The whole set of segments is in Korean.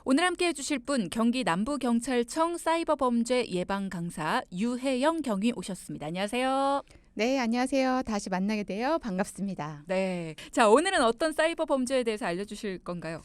오늘 함께해 주실 분 경기 남부경찰청 사이버범죄 예방 강사 유혜영 경위 오셨습니다. 안녕하세요. 네, 안녕하세요. 다시 만나게 되어 반갑습니다. 네. 자, 오늘은 어떤 사이버 범죄에 대해서 알려주실 건가요?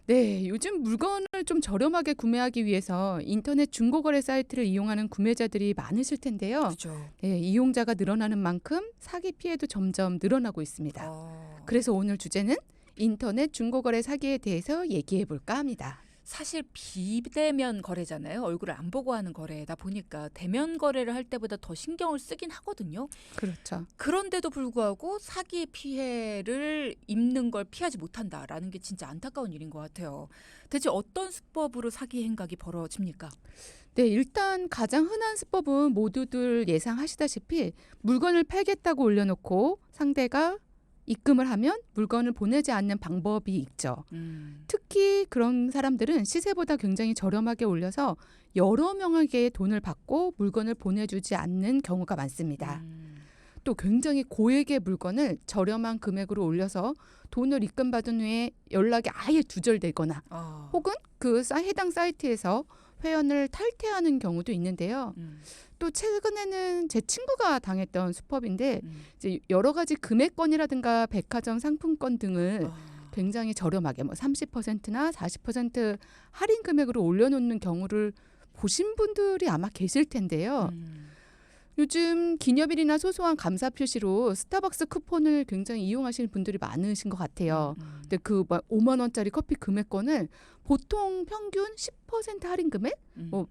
네, 요즘 물건을 좀 저렴하게 구매하기 위해서 인터넷 중고거래 사이트를 이용하는 구매자들이 많으실 텐데요. 그렇죠. 네, 이용자가 늘어나는 만큼 사기 피해도 점점 늘어나고 있습니다. 그래서 오늘 주제는 인터넷 중고거래 사기에 대해서 얘기해 볼까 합니다. 사실 비대면 거래잖아요. 얼굴을 안 보고 하는 거래다 보니까 대면 거래를 할 때보다 더 신경을 쓰긴 하거든요. 그렇죠. 그런데도 불구하고 사기 피해를 입는 걸 피하지 못한다라는 게 진짜 안타까운 일인 것 같아요. 대체 어떤 수법으로 사기 행각이 벌어집니까? 네, 일단 가장 흔한 수법은 모두들 예상하시다시피 물건을 팔겠다고 올려놓고 상대가 입금을 하면 물건을 보내지 않는 방법이 있죠. 특히 그런 사람들은 시세보다 굉장히 저렴하게 올려서 여러 명에게 돈을 받고 물건을 보내주지 않는 경우가 많습니다. 또 굉장히 고액의 물건을 저렴한 금액으로 올려서 돈을 입금받은 후에 연락이 아예 두절되거나 혹은 그 해당 사이트에서 회원을 탈퇴하는 경우도 있는데요. 또 최근에는 제 친구가 당했던 수법인데 이제 여러 가지 금액권이라든가 백화점 상품권 등을 굉장히 저렴하게 30%나 40% 할인 금액으로 올려놓는 경우를 보신 분들이 아마 계실 텐데요. 요즘 기념일이나 소소한 감사 표시로 스타벅스 쿠폰을 굉장히 이용하시는 분들이 많으신 것 같아요. 근데 그 5만 원짜리 커피 금액권을 보통 평균 10% 할인 금액?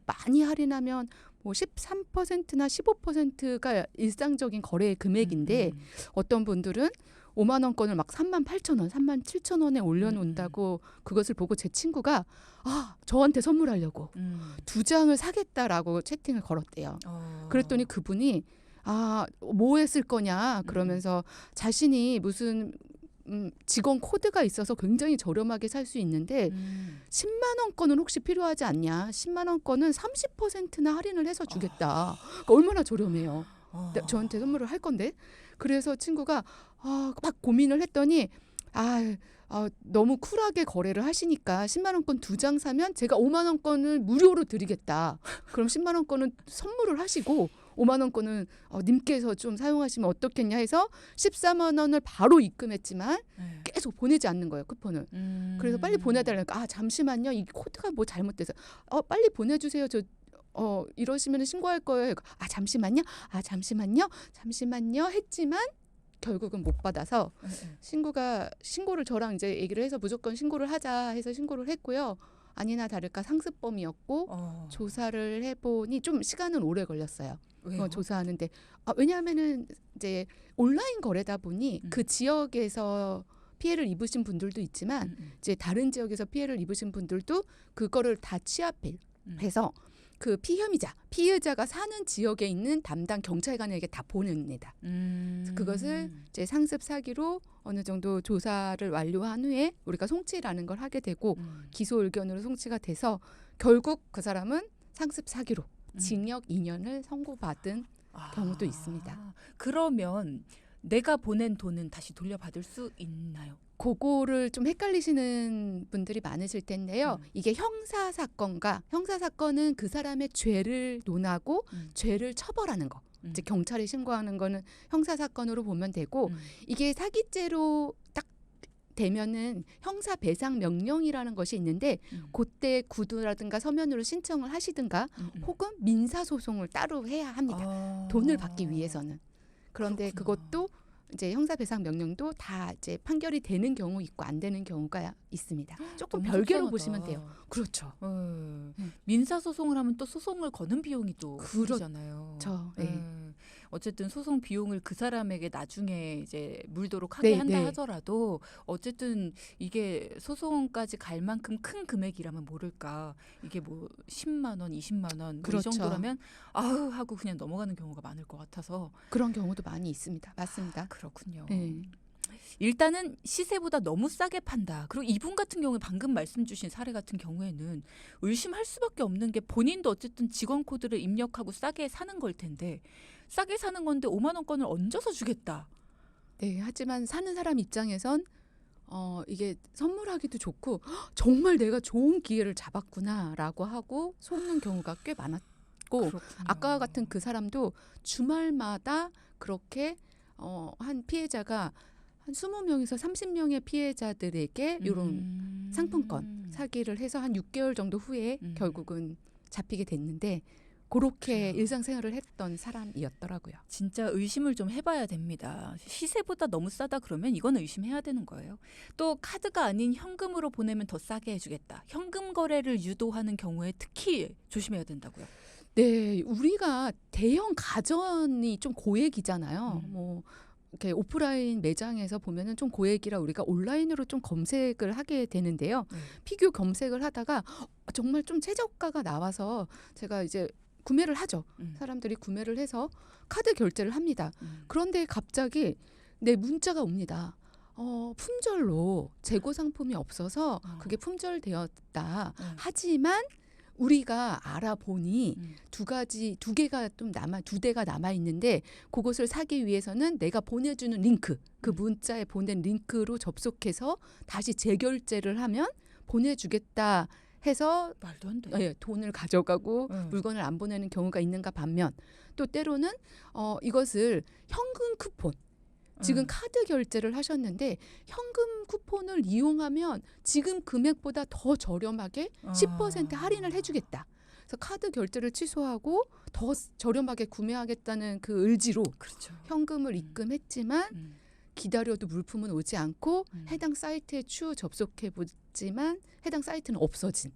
많이 할인하면 13%나 15%가 일상적인 거래 금액인데 어떤 분들은 5만 원권을 막 3만 8천 원, 3만 7천 원에 올려놓는다고 그것을 보고 제 친구가 저한테 선물하려고 2장을 사겠다라고 채팅을 걸었대요. 그랬더니 그분이 뭐 했을 거냐 그러면서 자신이 무슨 직원 코드가 있어서 굉장히 저렴하게 살 수 있는데 10만 원권은 혹시 필요하지 않냐? 10만 원권은 30%나 할인을 해서 주겠다. 그러니까 얼마나 저렴해요. 저한테 선물을 할 건데. 그래서 친구가 막 고민을 했더니 너무 쿨하게 거래를 하시니까 10만 원권 2장 사면 제가 5만 원권을 무료로 드리겠다. 그럼 10만 원권은 선물을 하시고 5만 원권은 님께서 좀 사용하시면 어떻겠냐 해서 14만 원을 바로 입금했지만 계속 보내지 않는 거예요, 쿠폰을. 그래서 빨리 보내달라니까 잠시만요. 이 코드가 뭐 잘못돼서 빨리 보내주세요. 이러시면 신고할 거예요. 잠시만요. 잠시만요 했지만 결국은 못 받아서 신고를 저랑 이제 얘기를 해서 무조건 신고를 하자 해서 신고를 했고요. 아니나 다를까 상습범이었고 조사를 해보니 좀 시간은 오래 걸렸어요. 조사하는데 왜냐하면은 이제 온라인 거래다 보니 그 지역에서 피해를 입으신 분들도 있지만 이제 다른 지역에서 피해를 입으신 분들도 그거를 다 취합해서 그 피해자가 사는 지역에 있는 담당 경찰관에게 다 보냅니다. 그것을 이제 상습 사기로 어느 정도 조사를 완료한 후에 우리가 송치라는 걸 하게 되고 기소 의견으로 송치가 돼서 결국 그 사람은 상습 사기로 징역 2년을 선고받은 경우도 있습니다. 그러면 내가 보낸 돈은 다시 돌려받을 수 있나요? 그거를 좀 헷갈리시는 분들이 많으실 텐데요. 이게 형사사건은 그 사람의 죄를 논하고 죄를 처벌하는 거. 이제 경찰에 신고하는 거는 형사사건으로 보면 되고 이게 사기죄로 딱 되면은 형사배상명령이라는 것이 있는데 그때 구두라든가 서면으로 신청을 하시든가 혹은 민사소송을 따로 해야 합니다. 돈을 받기 위해서는. 그런데 그것도 이제 형사배상명령도 다 이제 판결이 되는 경우 있고 안 되는 경우가 있습니다. 조금 별개로 보시면 돼요. 그렇죠. 민사소송을 하면 또 소송을 거는 비용이 또 들잖아요. 그렇죠. 어쨌든 소송 비용을 그 사람에게 나중에 이제 물도록 하게 한다 하더라도 어쨌든 이게 소송까지 갈 만큼 큰 금액이라면 모를까. 이게 뭐 10만 원, 20만 원 이 정도라면 하고 그냥 넘어가는 경우가 많을 것 같아서. 그런 경우도 많이 있습니다. 맞습니다. 그렇군요. 일단은 시세보다 너무 싸게 판다. 그리고 이분 같은 경우에 방금 말씀 주신 사례 같은 경우에는 의심할 수밖에 없는 게 본인도 어쨌든 직원 코드를 입력하고 싸게 사는 걸 텐데 싸게 사는 건데 5만 원권을 얹어서 주겠다. 네, 하지만 사는 사람 입장에선 이게 선물하기도 좋고 정말 내가 좋은 기회를 잡았구나라고 하고 속는 경우가 꽤 많았고 그렇군요. 아까 같은 그 사람도 주말마다 그렇게 한 피해자가 한 20명에서 30명의 피해자들에게 이런 상품권 사기를 해서 한 6개월 정도 후에 결국은 잡히게 됐는데 그렇게 그래요. 일상생활을 했던 사람이었더라고요. 진짜 의심을 좀 해봐야 됩니다. 시세보다 너무 싸다 그러면 이건 의심해야 되는 거예요. 또 카드가 아닌 현금으로 보내면 더 싸게 해주겠다. 현금 거래를 유도하는 경우에 특히 조심해야 된다고요. 네, 우리가 대형 가전이 좀 고액이잖아요. 뭐 이렇게 오프라인 매장에서 보면은 좀 고액이라 우리가 온라인으로 좀 검색을 하게 되는데요. 피규어 검색을 하다가 정말 좀 최저가가 나와서 제가 이제 구매를 하죠. 사람들이 구매를 해서 카드 결제를 합니다. 그런데 갑자기 내 문자가 옵니다. 품절로 재고 상품이 없어서 그게 품절되었다. 하지만 우리가 알아보니 두 대가 남아 있는데 그것을 사기 위해서는 내가 보내주는 링크, 그 문자에 보낸 링크로 접속해서 다시 재결제를 하면 보내주겠다 해서 말도 안 돼. 네, 돈을 가져가고 물건을 안 보내는 경우가 있는가 반면 또 때로는 이것을 현금 쿠폰 지금 카드 결제를 하셨는데 현금 쿠폰을 이용하면 지금 금액보다 더 저렴하게 10% 할인을 해주겠다. 그래서 카드 결제를 취소하고 더 저렴하게 구매하겠다는 그 의지로 그렇죠. 현금을 입금했지만 기다려도 물품은 오지 않고 해당 사이트에 추후 접속해 보지만 해당 사이트는 없어진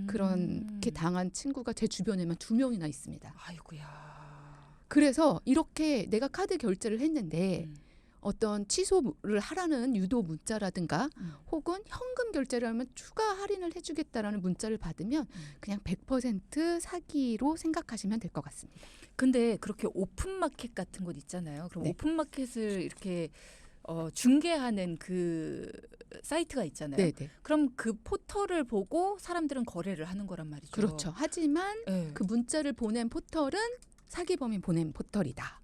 그렇게 당한 친구가 제 주변에만 2명이나 있습니다. 아이고야. 그래서 이렇게 내가 카드 결제를 했는데 어떤 취소를 하라는 유도 문자라든가 혹은 현금 결제를 하면 추가 할인을 해주겠다라는 문자를 받으면 그냥 100% 사기로 생각하시면 될 것 같습니다. 근데 그렇게 오픈마켓 같은 곳 있잖아요. 그럼 네. 오픈마켓을 이렇게 중개하는 그 사이트가 있잖아요. 네네. 그럼 그 포털을 보고 사람들은 거래를 하는 거란 말이죠. 그렇죠. 하지만 네. 그 문자를 보낸 포털은 사기범이 보낸 포털이다.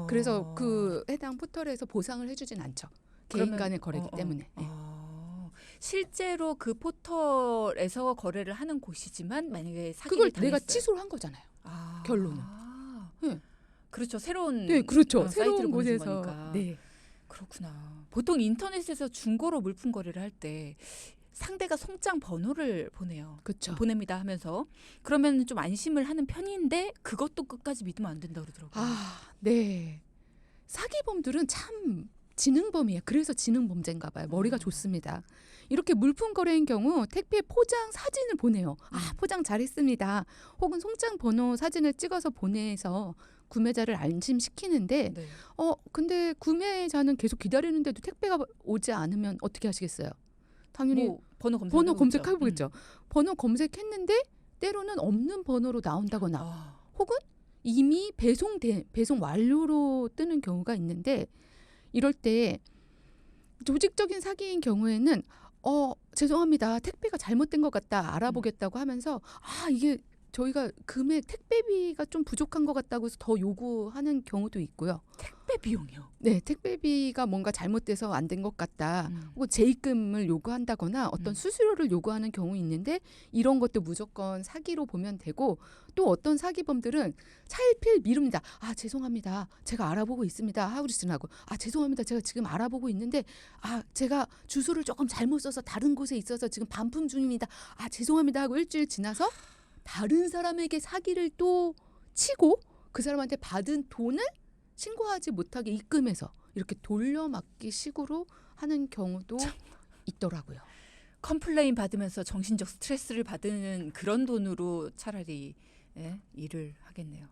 그래서 그 해당 포털에서 보상을 해주진 않죠. 개인 간의 거래이기 때문에. 네. 실제로 그 포털에서 거래를 하는 곳이지만 만약에 그걸 사기를 내가 당했어요. 취소를 한 거잖아요. 결론은. 네. 그렇죠. 새로운 네, 그렇죠. 사이트를 새로운 보내준 곳에서. 거니까. 네. 그렇구나. 보통 인터넷에서 중고로 물품 거래를 할 때 상대가 송장 번호를 보내요. 그렇죠. 보냅니다 하면서 그러면 좀 안심을 하는 편인데 그것도 끝까지 믿으면 안 된다 그러더라고요. 네. 사기범들은 참 지능범이에요. 그래서 지능범죄인가 봐요. 머리가 좋습니다. 이렇게 물품 거래인 경우 택배 포장 사진을 보내요. 포장 잘했습니다. 혹은 송장 번호 사진을 찍어서 보내서 구매자를 안심시키는데 네. 근데 구매자는 계속 기다리는데도 택배가 오지 않으면 어떻게 하시겠어요? 당연히 뭐 번호 검색해 보겠죠. 번호 검색했는데 때로는 없는 번호로 나온다거나 혹은 이미 배송 완료로 뜨는 경우가 있는데 이럴 때 조직적인 사기인 경우에는 죄송합니다. 택배가 잘못된 것 같다. 알아보겠다고 하면서 이게 저희가 금액 택배비가 좀 부족한 것 같다고 해서 더 요구하는 경우도 있고요. 택배 비용이요? 네, 택배비가 뭔가 잘못돼서 안 된 것 같다. 혹은 재입금을 요구한다거나 어떤 수수료를 요구하는 경우 있는데 이런 것도 무조건 사기로 보면 되고 또 어떤 사기범들은 차일피일 미룹니다. 죄송합니다. 제가 알아보고 있습니다. 하고 지나고 죄송합니다. 제가 지금 알아보고 있는데 제가 주소를 조금 잘못 써서 다른 곳에 있어서 지금 반품 중입니다. 죄송합니다. 하고 일주일 지나서 다른 사람에게 사기를 또 치고 그 사람한테 받은 돈을 신고하지 못하게 입금해서 이렇게 돌려막기 식으로 하는 경우도 있더라고요. 컴플레인 받으면서 정신적 스트레스를 받는 그런 돈으로 차라리 일을 하겠네요.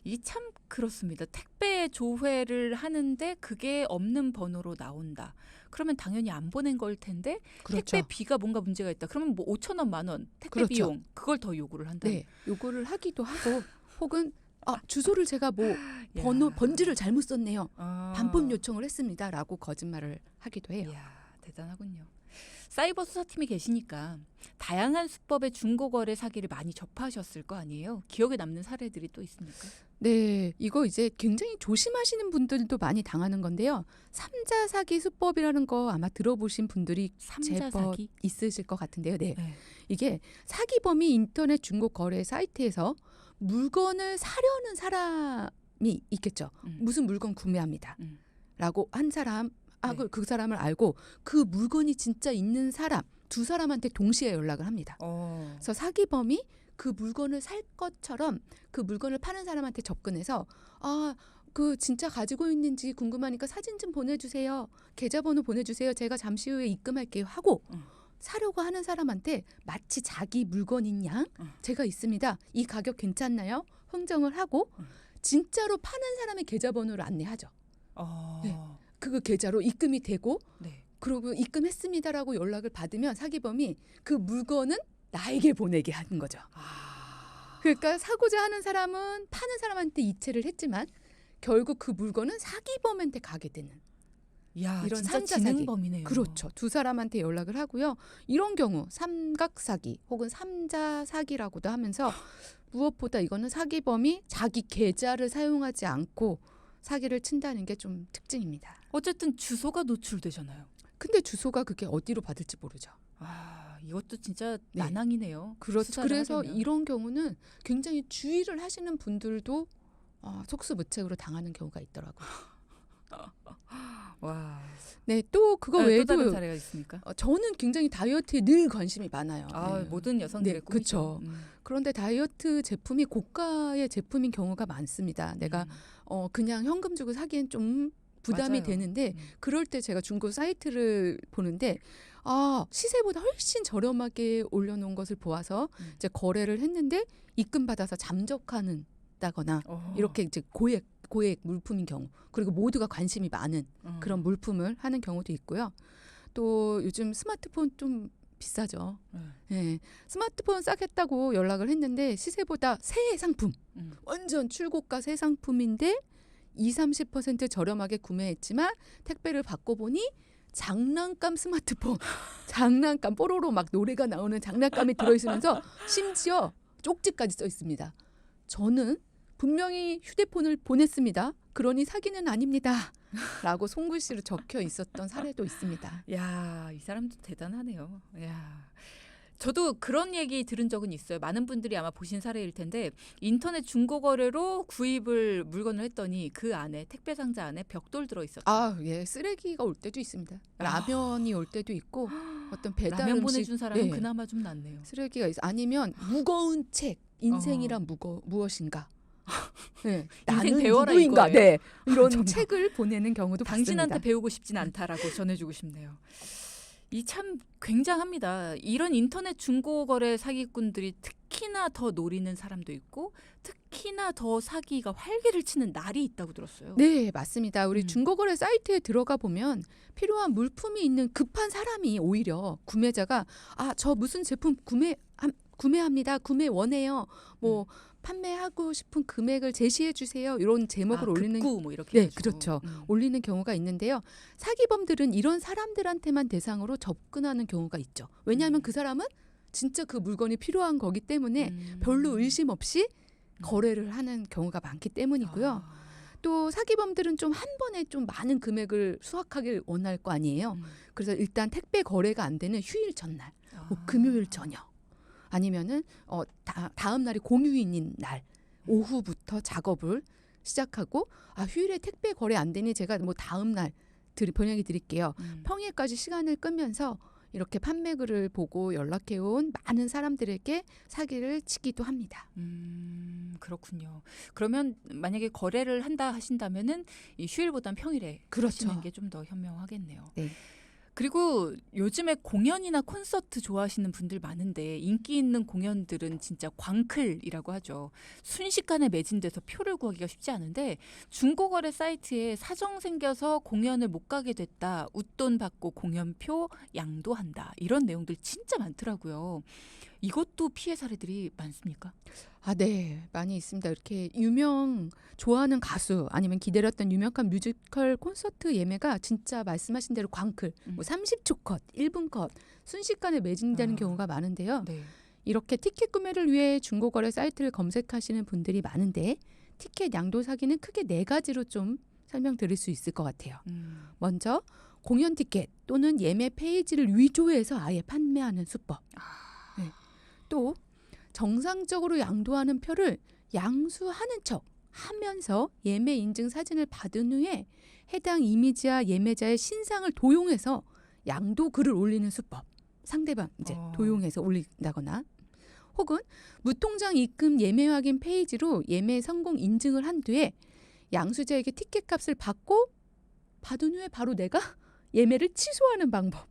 이 참 그렇습니다. 택배 조회를 하는데 그게 없는 번호로 나온다. 그러면 당연히 안 보낸 걸 텐데 그렇죠. 택배비가 뭔가 문제가 있다. 그러면 뭐 5천 원, 10,000원 택배 그렇죠. 비용 그걸 더 요구를 한다. 네, 요구를 하기도 하고 혹은 주소를 제가 뭐 야. 번지를 잘못 썼네요. 아. 반품 요청을 했습니다라고 거짓말을 하기도 해요. 이야, 대단하군요. 사이버 수사팀이 계시니까 다양한 수법의 중고거래 사기를 많이 접하셨을 거 아니에요? 기억에 남는 사례들이 또 있습니까? 네, 이거 이제 굉장히 조심하시는 분들도 많이 당하는 건데요. 삼자 사기 수법이라는 거 아마 들어보신 분들이 삼자 제법 사기? 있으실 것 같은데요. 네. 네. 이게 사기범이 인터넷 중고 거래 사이트에서 물건을 사려는 사람이 있겠죠. 무슨 물건 구매합니다. 라고 한 사람, 네. 그 사람을 알고 그 물건이 진짜 있는 사람, 두 사람한테 동시에 연락을 합니다. 그래서 사기범이 그 물건을 살 것처럼 그 물건을 파는 사람한테 접근해서 그 진짜 가지고 있는지 궁금하니까 사진 좀 보내주세요. 계좌번호 보내주세요. 제가 잠시 후에 입금할게요 하고 사려고 하는 사람한테 마치 자기 물건인 양 제가 있습니다. 이 가격 괜찮나요? 흥정을 하고 진짜로 파는 사람의 계좌번호를 안내하죠. 네. 그 계좌로 입금이 되고 네. 그리고 입금했습니다라고 연락을 받으면 사기범이 그 물건은 나에게 보내게 하는 거죠. 그러니까 사고자 하는 사람은 파는 사람한테 이체를 했지만 결국 그 물건은 사기범한테 가게 되는 야, 이런 진짜 삼자 사기. 지능범이네요. 그렇죠. 두 사람한테 연락을 하고요. 이런 경우 삼각 사기 혹은 삼자 사기라고도 하면서 무엇보다 이거는 사기범이 자기 계좌를 사용하지 않고 사기를 친다는 게 좀 특징입니다. 어쨌든 주소가 노출되잖아요. 근데 주소가 그게 어디로 받을지 모르죠. 이것도 진짜 네. 난항이네요. 그렇죠. 그래서 하려면. 이런 경우는 굉장히 주의를 하시는 분들도 속수무책으로 당하는 경우가 있더라고요. 와. 네, 또 그거 또 다른 외에도 사례가 있습니까? 저는 굉장히 다이어트에 늘 관심이 많아요. 네. 모든 여성들의 네, 꿈이죠. 그쵸. 그런데 다이어트 제품이 고가의 제품인 경우가 많습니다. 내가 그냥 현금 주고 사기엔 좀 부담이 맞아요. 되는데 그럴 때 제가 중고 사이트를 보는데 시세보다 훨씬 저렴하게 올려놓은 것을 보아서 이제 거래를 했는데 입금 받아서 잠적하는다거나 이렇게 이제 고액 물품인 경우 그리고 모두가 관심이 많은 그런 물품을 하는 경우도 있고요. 또 요즘 스마트폰 좀 비싸죠. 네. 스마트폰 싸겠다고 연락을 했는데 시세보다 새 상품 완전 출고가 새 상품인데 20-30% 저렴하게 구매했지만 택배를 받고 보니 장난감 스마트폰 장난감 뽀로로 막 노래가 나오는 장난감이 들어있으면서 심지어 쪽지까지 써 있습니다. 저는 분명히 휴대폰을 보냈습니다. 그러니 사기는 아닙니다. 라고 손글씨로 적혀 있었던 사례도 있습니다. 야, 이 사람도 대단하네요. 야. 저도 그런 얘기 들은 적은 있어요. 많은 분들이 아마 보신 사례일 텐데 인터넷 중고거래로 구입을 물건을 했더니 그 안에 택배 상자 안에 벽돌 들어 있었다. 예, 쓰레기가 올 때도 있습니다. 라면이 올 때도 있고 어떤 배달 라면 음식 보내준 사람은 네. 그나마 좀 낫네요. 쓰레기가 있어. 아니면 무거운 책 인생이란 무엇인가? 네, 인생 나는 배워라 누구인가? 이거예요. 네, 이런 정말. 책을 보내는 경우도 당신한테 봤습니다. 배우고 싶진 않다라고 전해주고 싶네요. 이 참 굉장합니다. 이런 인터넷 중고거래 사기꾼들이 특히나 더 노리는 사람도 있고 특히나 더 사기가 활기를 치는 날이 있다고 들었어요. 네, 맞습니다. 우리 중고거래 사이트에 들어가 보면 필요한 물품이 있는 급한 사람이 오히려 구매자가 저 무슨 제품 구매합니다. 구매 원해요. 뭐 판매하고 싶은 금액을 제시해 주세요. 이런 제목을 올리는 급구 뭐 이렇게 네, 해가지고. 그렇죠. 올리는 경우가 있는데요. 사기범들은 이런 사람들한테만 대상으로 접근하는 경우가 있죠. 왜냐하면 그 사람은 진짜 그 물건이 필요한 거기 때문에 별로 의심 없이 거래를 하는 경우가 많기 때문이고요. 또 사기범들은 좀 한 번에 좀 많은 금액을 수확하길 원할 거 아니에요. 그래서 일단 택배 거래가 안 되는 휴일 전날, 뭐 금요일 저녁 아니면은 다음 날이 공휴일인 날 오후부터 작업을 시작하고 휴일에 택배 거래 안 되니 제가 뭐 다음 날 번역해 드릴게요. 평일까지 시간을 끄면서 이렇게 판매글을 보고 연락해온 많은 사람들에게 사기를 치기도 합니다. 그렇군요. 그러면 만약에 거래를 한다 하신다면은 이 휴일보단 평일에 그렇죠. 하시는 게 좀 더 현명하겠네요. 네. 그리고 요즘에 공연이나 콘서트 좋아하시는 분들 많은데 인기 있는 공연들은 진짜 광클이라고 하죠. 순식간에 매진돼서 표를 구하기가 쉽지 않은데 중고거래 사이트에 사정 생겨서 공연을 못 가게 됐다. 웃돈 받고 공연표 양도한다. 이런 내용들 진짜 많더라고요. 이것도 피해 사례들이 많습니까? 아, 네. 많이 있습니다. 이렇게 좋아하는 가수 아니면 기다렸던 유명한 뮤지컬 콘서트 예매가 진짜 말씀하신 대로 광클, 뭐 30초 컷, 1분 컷 순식간에 매진되는 경우가 많은데요. 네. 이렇게 티켓 구매를 위해 중고거래 사이트를 검색하시는 분들이 많은데 티켓 양도 사기는 크게 4가지로 좀 설명드릴 수 있을 것 같아요. 먼저 공연 티켓 또는 예매 페이지를 위조해서 아예 판매하는 수법. 네. 또 정상적으로 양도하는 표를 양수하는 척 하면서 예매 인증 사진을 받은 후에 해당 이미지와 예매자의 신상을 도용해서 양도 글을 올리는 수법. 상대방 이제 도용해서 올린다거나 혹은 무통장 입금 예매 확인 페이지로 예매 성공 인증을 한 뒤에 양수자에게 티켓 값을 받은 후에 바로 내가 예매를 취소하는 방법.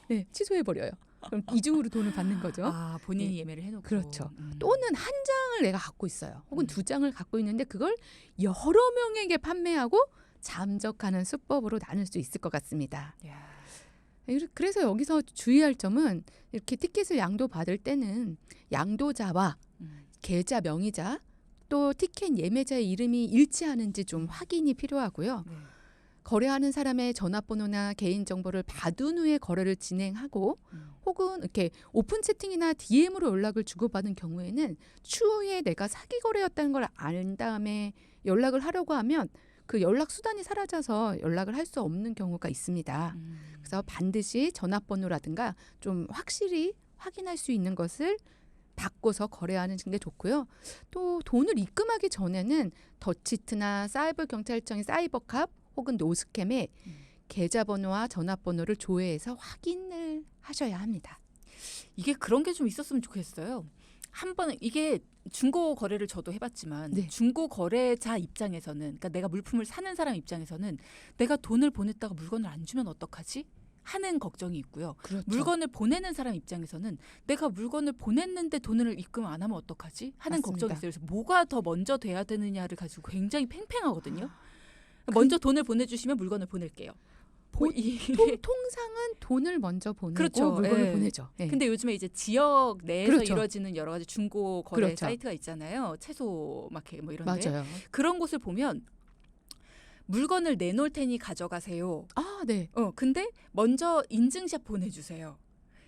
네, 취소해버려요. 그럼 이중으로 돈을 받는 거죠. 아, 본인이 네. 예매를 해놓고. 그렇죠. 또는 한 장을 내가 갖고 있어요. 혹은 2장을 갖고 있는데 그걸 여러 명에게 판매하고 잠적하는 수법으로 나눌 수 있을 것 같습니다. 야. 그래서 여기서 주의할 점은 이렇게 티켓을 양도받을 때는 양도자와 계좌 명의자 또 티켓 예매자의 이름이 일치하는지 좀 확인이 필요하고요. 네. 거래하는 사람의 전화번호나 개인정보를 받은 후에 거래를 진행하고 혹은 이렇게 오픈 채팅이나 DM으로 연락을 주고받은 경우에는 추후에 내가 사기 거래였다는 걸 안 다음에 연락을 하려고 하면 그 연락 수단이 사라져서 연락을 할 수 없는 경우가 있습니다. 그래서 반드시 전화번호라든가 좀 확실히 확인할 수 있는 것을 바꿔서 거래하는 게 좋고요. 또 돈을 입금하기 전에는 더치트나 사이버 경찰청의 사이버캅 혹은 노스캠에 계좌번호와 전화번호를 조회해서 확인을 하셔야 합니다. 이게 그런 게 좀 있었으면 좋겠어요. 한 번 이게 중고 거래를 저도 해봤지만 네. 중고 거래자 입장에서는 그러니까 내가 물품을 사는 사람 입장에서는 내가 돈을 보냈다가 물건을 안 주면 어떡하지? 하는 걱정이 있고요. 그렇죠. 물건을 보내는 사람 입장에서는 내가 물건을 보냈는데 돈을 입금 안 하면 어떡하지? 하는 맞습니다. 걱정이 있어요. 그래서 뭐가 더 먼저 돼야 되느냐를 가지고 굉장히 팽팽하거든요. 먼저 돈을 보내주시면 물건을 보낼게요. 통상은 돈을 먼저 보내고 그렇죠. 물건을 예. 보내죠. 예. 근데 요즘에 이제 지역 내에서 그렇죠. 이루어지는 여러 가지 중고 거래 그렇죠. 사이트가 있잖아요. 채소 마켓 뭐 이런데 맞아요. 그런 곳을 보면 물건을 내놓을 테니 가져가세요. 아, 네. 근데 먼저 인증샷 보내주세요.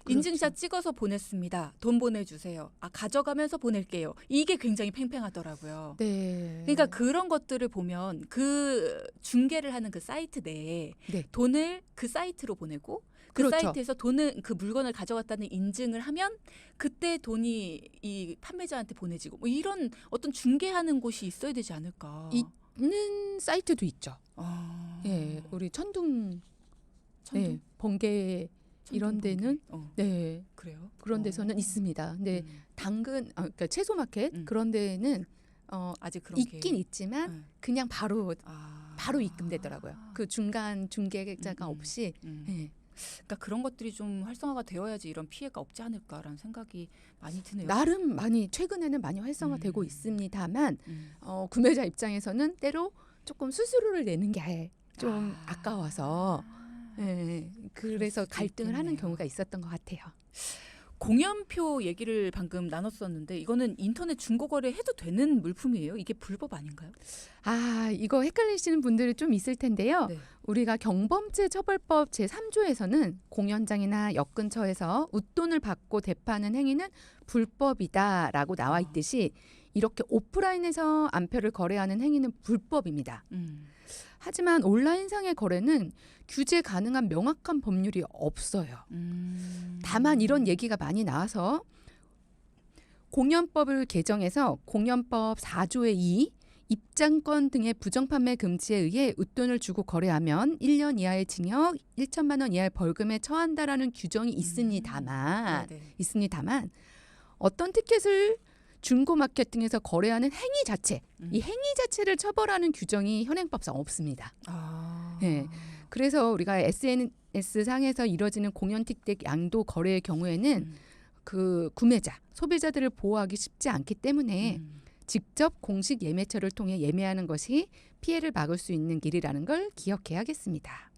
그렇죠. 인증샷 찍어서 보냈습니다. 돈 보내주세요. 아, 가져가면서 보낼게요. 이게 굉장히 팽팽하더라고요. 네. 그러니까 그런 것들을 보면 그 중개를 하는 그 사이트 내에 네. 돈을 그 사이트로 보내고 그 그렇죠. 사이트에서 돈을 그 물건을 가져갔다는 인증을 하면 그때 돈이 이 판매자한테 보내지고 뭐 이런 어떤 중개하는 곳이 있어야 되지 않을까. 있는 사이트도 있죠. 아. 예, 우리 천둥, 천둥? 네, 번개 이런 천둥 데는 번개. 네, 그래요? 그런 데서는 있습니다. 근데 당근, 그러니까 채소 마켓 그런 데는 아직 그런 있긴 있지만 그냥 바로 입금되더라고요. 그 중간 중개자가 없이. 예. 그러니까 그런 것들이 좀 활성화가 되어야지 이런 피해가 없지 않을까라는 생각이 많이 드네요. 나름 최근에는 많이 활성화되고 있습니다만 구매자 입장에서는 때로 조금 수수료를 내는 게 좀 아까워서 그래서 갈등을 하는 경우가 있었던 것 같아요. 공연표 얘기를 방금 나눴었는데 이거는 인터넷 중고거래 해도 되는 물품이에요? 이게 불법 아닌가요? 아, 이거 헷갈리시는 분들이 좀 있을 텐데요. 네. 우리가 경범죄 처벌법 제3조에서는 공연장이나 역 근처에서 웃돈을 받고 대파하는 행위는 불법이다라고 나와 있듯이 이렇게 오프라인에서 암표를 거래하는 행위는 불법입니다. 하지만 온라인상의 거래는 규제 가능한 명확한 법률이 없어요. 다만 이런 얘기가 많이 나와서 공연법을 개정해서 공연법 4조의 2 입장권 등의 부정판매 금지에 의해 웃돈을 주고 거래하면 1년 이하의 징역, 1천만 원 이하의 벌금에 처한다라는 규정이 있습니다만 어떤 티켓을 중고 마케팅에서 거래하는 행위 자체, 이 행위 자체를 처벌하는 규정이 현행법상 없습니다. 네. 그래서 우리가 SNS 상에서 이뤄지는 공연 티켓 양도 거래의 경우에는 그 구매자, 소비자들을 보호하기 쉽지 않기 때문에 직접 공식 예매처를 통해 예매하는 것이 피해를 막을 수 있는 길이라는 걸 기억해야겠습니다.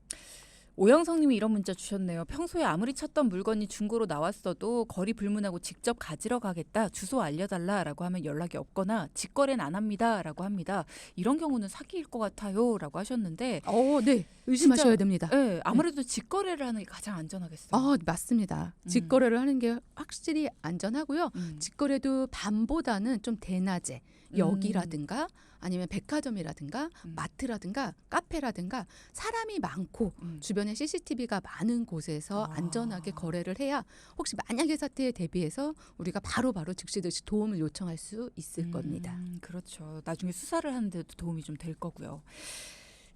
오영성님이 이런 문자 주셨네요. 평소에 아무리 찾던 물건이 중고로 나왔어도 거리 불문하고 직접 가지러 가겠다. 주소 알려달라라고 하면 연락이 없거나 직거래는 안 합니다라고 합니다. 이런 경우는 사기일 것 같아요라고 하셨는데 네. 의심하셔야 진짜, 됩니다. 네, 아무래도 직거래를 하는 게 가장 안전하겠어요. 맞습니다. 직거래를 하는 게 확실히 안전하고요. 직거래도 밤보다는 좀 대낮에 역이라든가 아니면 백화점이라든가 마트라든가 카페라든가 사람이 많고 주변에 CCTV가 많은 곳에서 안전하게 거래를 해야 혹시 만약의 사태에 대비해서 우리가 바로바로 즉시 도움을 요청할 수 있을 겁니다. 그렇죠. 나중에 수사를 하는데도 도움이 좀 될 거고요.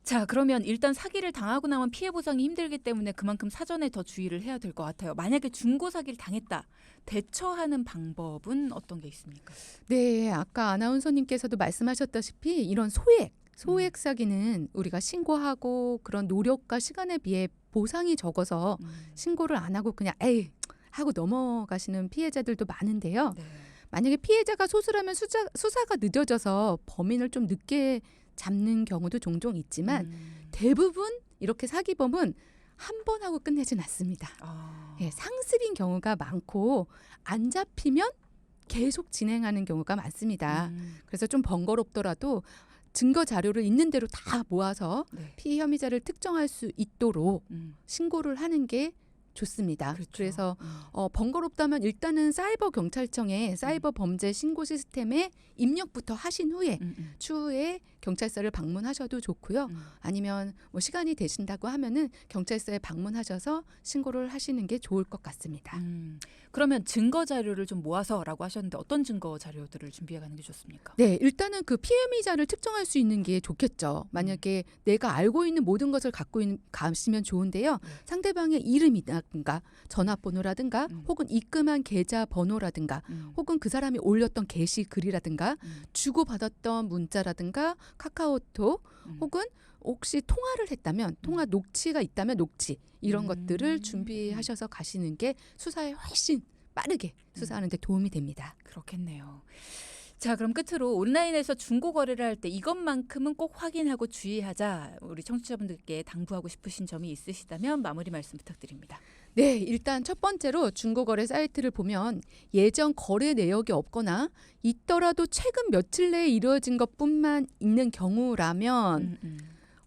자, 그러면 일단 사기를 당하고 나면 피해 보상이 힘들기 때문에 그만큼 사전에 더 주의를 해야 될 것 같아요. 만약에 중고 사기를 당했다. 대처하는 방법은 어떤 게 있습니까? 네, 아까 아나운서님께서도 말씀하셨다시피 이런 소액 사기는 우리가 신고하고 그런 노력과 시간에 비해 보상이 적어서 신고를 안 하고 그냥 에이 하고 넘어가시는 피해자들도 많은데요. 네. 만약에 피해자가 소수라면 수사가 늦어져서 범인을 좀 늦게 잡는 경우도 종종 있지만 대부분 이렇게 사기범은 한 번 하고 끝내진 않습니다. 상습인 경우가 많고 안 잡히면 계속 진행하는 경우가 많습니다. 그래서 좀 번거롭더라도 증거 자료를 있는 대로 다 모아서 피해 혐의자를 특정할 수 있도록 신고를 하는 게 좋습니다. 그렇죠. 그래서 번거롭다면 일단은 사이버 경찰청의 사이버 범죄 신고 시스템에 입력부터 하신 후에 추후에 경찰서를 방문하셔도 좋고요. 아니면 뭐 시간이 되신다고 하면은 경찰서에 방문하셔서 신고를 하시는 게 좋을 것 같습니다. 그러면 증거 자료를 좀 모아서라고 하셨는데 어떤 증거 자료들을 준비해 가는 게 좋습니까? 네, 일단은 그 피해 혐의자를 특정할 수 있는 게 좋겠죠. 만약에 내가 알고 있는 모든 것을 갖고 가시면 좋은데요. 상대방의 이름이라든가 전화번호라든가 혹은 입금한 계좌 번호라든가 혹은 그 사람이 올렸던 게시글이라든가 주고받았던 문자라든가 카카오톡 혹은 혹시 통화를 했다면 통화 녹취가 있다면 녹취 이런 것들을 준비하셔서 가시는 게 수사에 훨씬 빠르게 수사하는 데 도움이 됩니다. 그렇겠네요. 자, 그럼 끝으로 온라인에서 중고 거래를 할 때 이것만큼은 꼭 확인하고 주의하자. 우리 청취자분들께 당부하고 싶으신 점이 있으시다면 마무리 말씀 부탁드립니다. 네, 일단 첫 번째로 중고거래 사이트를 보면 예전 거래 내역이 없거나 있더라도 최근 며칠 내에 이루어진 것뿐만 있는 경우라면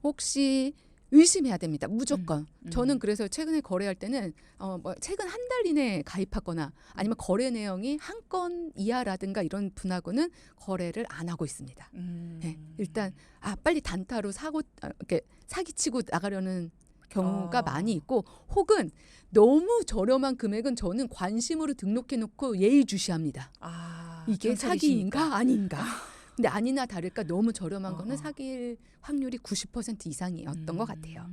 혹시 의심해야 됩니다. 무조건. 저는 그래서 최근에 거래할 때는 최근 한 달 이내에 가입하거나 아니면 거래 내용이 한 건 이하라든가 이런 분하고는 거래를 안 하고 있습니다. 네, 일단 빨리 단타로 이렇게 사기치고 나가려는 경우가 많이 있고 혹은 너무 저렴한 금액은 저는 관심으로 등록해놓고 예의주시합니다. 이게 사기인가 아닌가. 근데 아니나 다를까 너무 저렴한 거는 사기일 확률이 90% 이상이었던 것 같아요.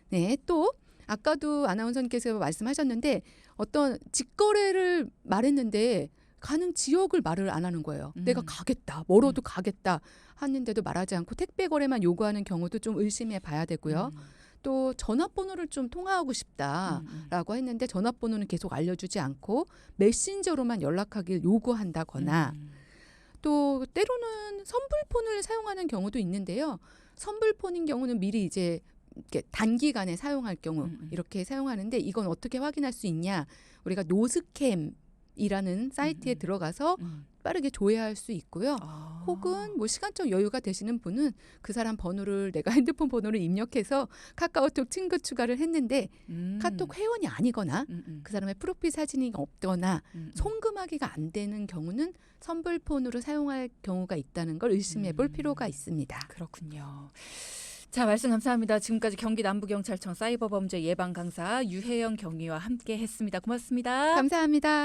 네, 또 아까도 아나운서님께서 말씀하셨는데 어떤 직거래를 말했는데 가는 지역을 말을 안 하는 거예요. 내가 가겠다, 멀어도 가겠다 하는데도 말하지 않고 택배 거래만 요구하는 경우도 좀 의심해 봐야 되고요. 또 전화번호를 좀 통화하고 싶다라고 했는데 전화번호는 계속 알려주지 않고 메신저로만 연락하길 요구한다거나 또 때로는 선불폰을 사용하는 경우도 있는데요. 선불폰인 경우는 미리 이제 이렇게 단기간에 사용할 경우 이렇게 사용하는데 이건 어떻게 확인할 수 있냐? 우리가 노스캠이라는 사이트에 들어가서 빠르게 조회할 수 있고요. 혹은 뭐 시간적 여유가 되시는 분은 그 사람 번호를 내가 핸드폰 번호를 입력해서 카카오톡 친구 추가를 했는데 카톡 회원이 아니거나 그 사람의 프로필 사진이 없거나 송금하기가 안 되는 경우는 선불폰으로 사용할 경우가 있다는 걸 의심해 볼 필요가 있습니다. 그렇군요. 자, 말씀 감사합니다. 지금까지 경기 남부경찰청 사이버범죄 예방 강사 유혜영 경위와 함께 했습니다. 고맙습니다. 감사합니다.